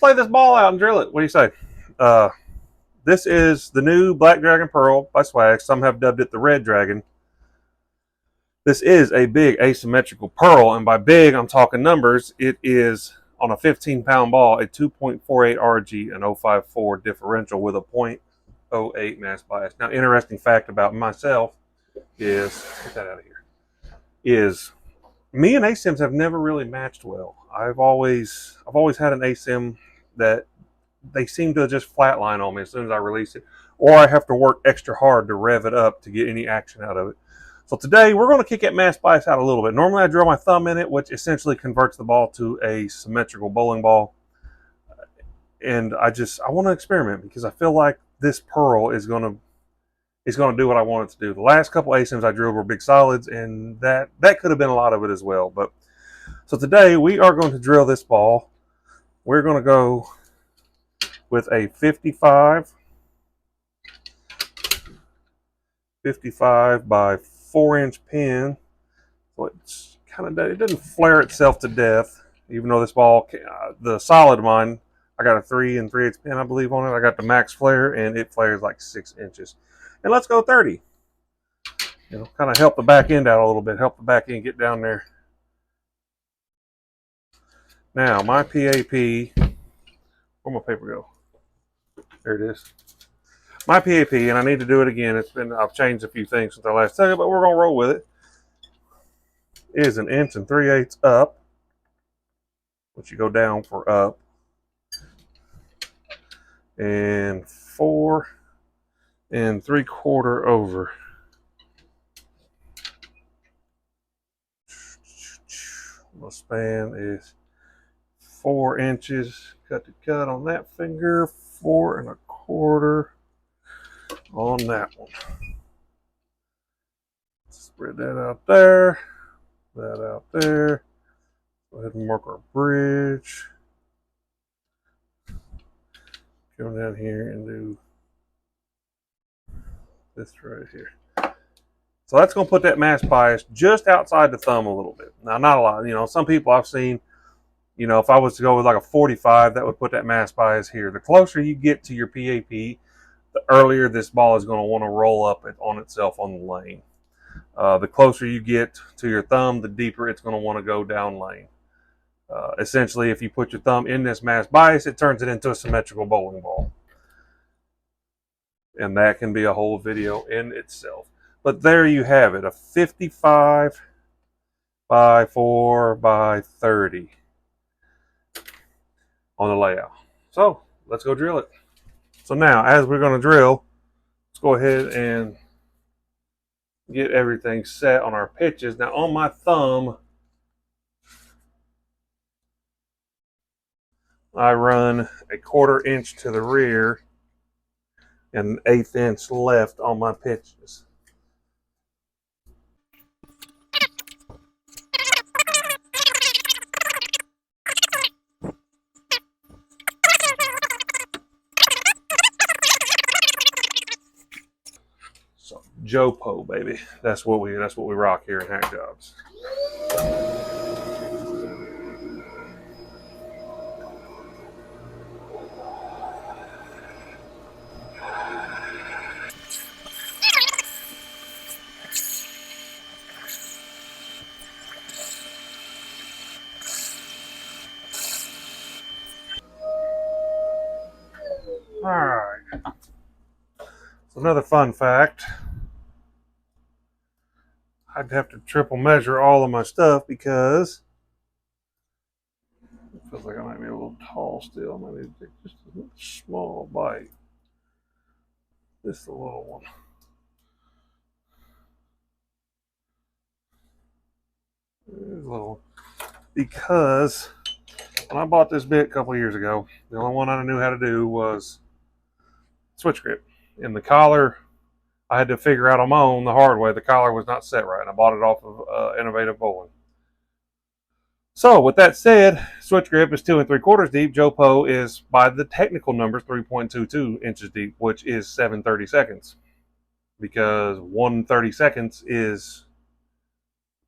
let's lay this ball out and drill it. What do you say? This is the new Black Dragon Pearl by Swag. Some have dubbed it the Red Dragon. This is a big asymmetrical pearl, and by big, I'm talking numbers. It is, on a 15-pound ball, a 2.48 RG and 054 differential with a .08 mass bias. Now, interesting fact about myself is, get that out of here, is me and ASIMs have never really matched well. I've always had an ASIM that they seem to just flatline on me as soon as I release it, or I have to work extra hard to rev it up to get any action out of it. So today we're going to kick that mass bias out a little bit. Normally I drill my thumb in it, which essentially converts the ball to a symmetrical bowling ball. And I want to experiment because I feel like this pearl is going to do what I want it to do. The last couple ASIMs I drilled were big solids, and that could have been a lot of it as well. But so today we are going to drill this ball. We're going to go with a 55 by 4-inch pin. So it's it doesn't flare itself to death, even though this ball, the solid mine, I got a 3 3/8 pin, I believe, on it. I got the max flare, and it flares like 6 inches. And let's go 30. Kind of help the back end out a little bit, help the back end get down there. Now, my PAP, where'd my paper go? There it is. My PAP, and I need to do it again. I've changed a few things since I last took it, but we're gonna roll with it. Is 1 3/8 up, which you go down for up, and 4 3/4 over. The span is 4 inches. Cut to cut on that finger. 4 1/4 on that one. Spread that out there. That out there. Go ahead and mark our bridge. Go down here and do this right here. So that's going to put that mass bias just outside the thumb a little bit. Now, not a lot. Some people I've seen, if I was to go with like a 45, that would put that mass bias here. The closer you get to your PAP, the earlier this ball is going to want to roll up on itself on the lane. The closer you get to your thumb, the deeper it's going to want to go down lane. Essentially, if you put your thumb in this mass bias, it turns it into a symmetrical bowling ball. And that can be a whole video in itself. But there you have it, a 55 by 4 by 30 on the layout. So let's go drill it. So now, as we're going to drill, let's go ahead and get everything set on our pitches. Now, on my thumb, I run a 1/4 inch to the rear and 1/8 inch left on my pitches. So Jopo, baby. That's what we rock here in Hack Jobs. All right. So another fun fact. I'd have to triple measure all of my stuff because it feels like I might be a little tall still. I might need to take just a small bite. Just a little one. There's a little one. Because when I bought this bit a couple of years ago, the only one I knew how to do was switch grip. And the collar, I had to figure out on my own the hard way. The collar was not set right. And I bought it off of Innovative Bowling. So with that said, switch grip is 2 3/4 deep. Jopo is, by the technical numbers, 3.22 inches deep, which is 7/30 seconds. Because 1/30 seconds is,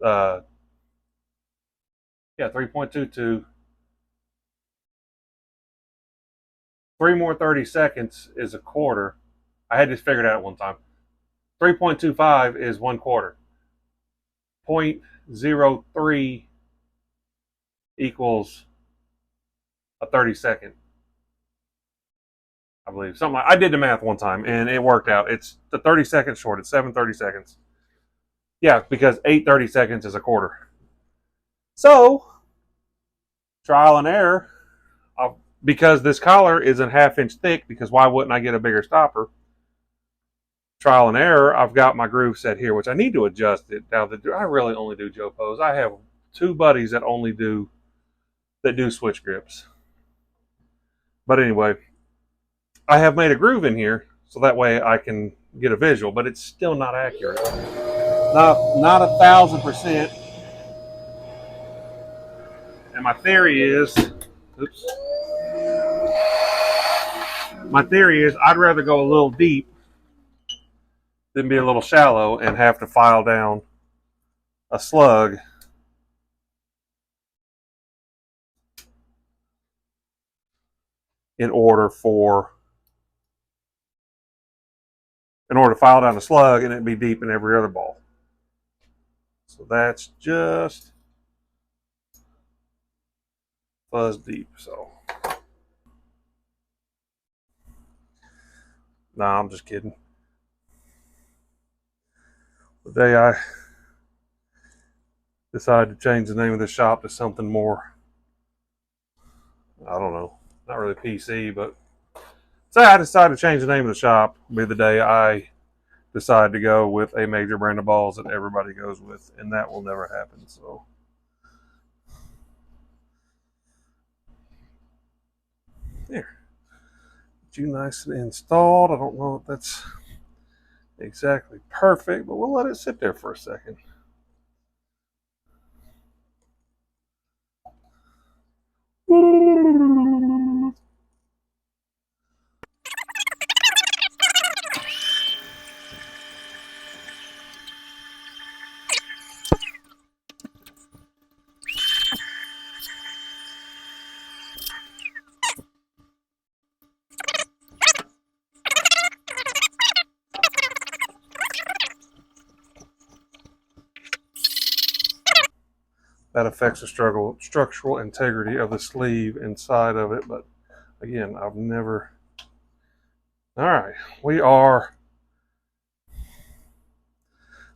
3.22 3 more 30 seconds is a quarter. I had this figured out at one time. 3.25 is 1 quarter. 0.03 equals a 30-second. I believe something like, I did the math one time and it worked out. It's the 30 seconds short. It's 7:30 seconds. Yeah, because 8:30 seconds is a quarter. So trial and error. Because this collar is a 1/2 inch thick, because why wouldn't I get a bigger stopper? Trial and error, I've got my groove set here, which I need to adjust it. Now, I really only do Joe Pose. I have 2 buddies that do switch grips. But anyway, I have made a groove in here, so that way I can get a visual, but it's still not accurate. Not 1,000%. And my theory is, I'd rather go a little deep than be a little shallow and have to file down a slug in order to file down a slug and it be deep in every other ball. So that's just fuzz deep. So no, I'm just kidding. The day I decided to change the name of the shop to something more, I don't know, not really PC, but say I decided to change the name of the shop, will be the day I decide to go with a major brand of balls that everybody goes with, and that will never happen. So there, get you nice and installed. I don't know if that's exactly perfect, but we'll let it sit there for a second. That affects the structural integrity of the sleeve inside of it, but again, I've never. All right,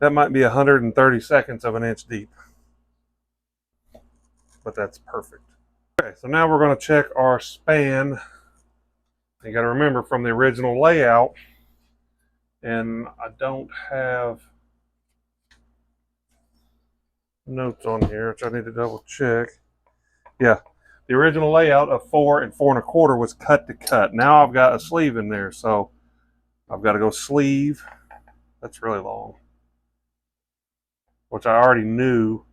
that might be 130 seconds of an inch deep, but that's perfect. Okay, so now we're going to check our span. You got to remember from the original layout, and I don't have notes on here, which I need to double check. Yeah, the original layout of 4 and 4 1/4 was cut to cut. Now I've got a sleeve in there, so I've got to go sleeve. That's really long, which I already knew.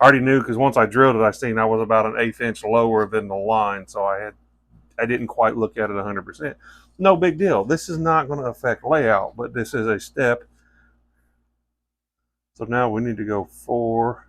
Because once I drilled it, I seen I was about an 1/8 inch lower than the line, so I didn't quite look at it 100%. No big deal. This is not going to affect layout, but this is a step. So now we need to go 4.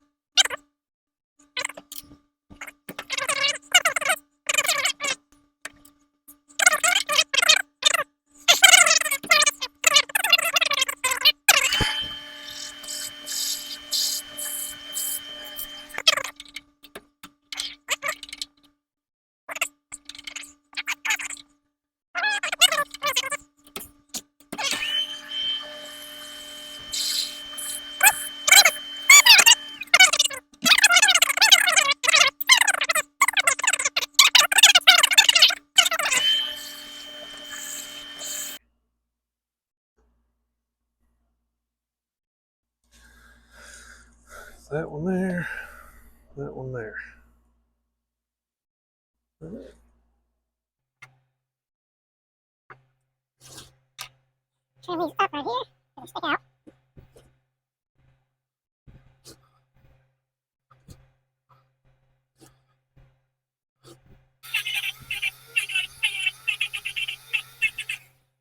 That one there, that one there. Turn these up right here, they stick out.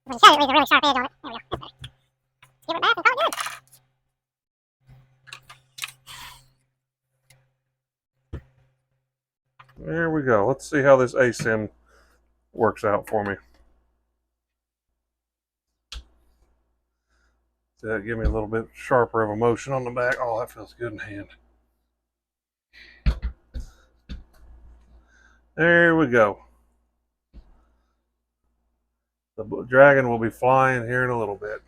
When you shut it, leaves a really sharp edge on it. There we go. That's better. Give it back and call it good. There we go. Let's see how this asym works out for me. So that give me a little bit sharper of a motion on the back. Oh, that feels good in hand. There we go. The dragon will be flying here in a little bit.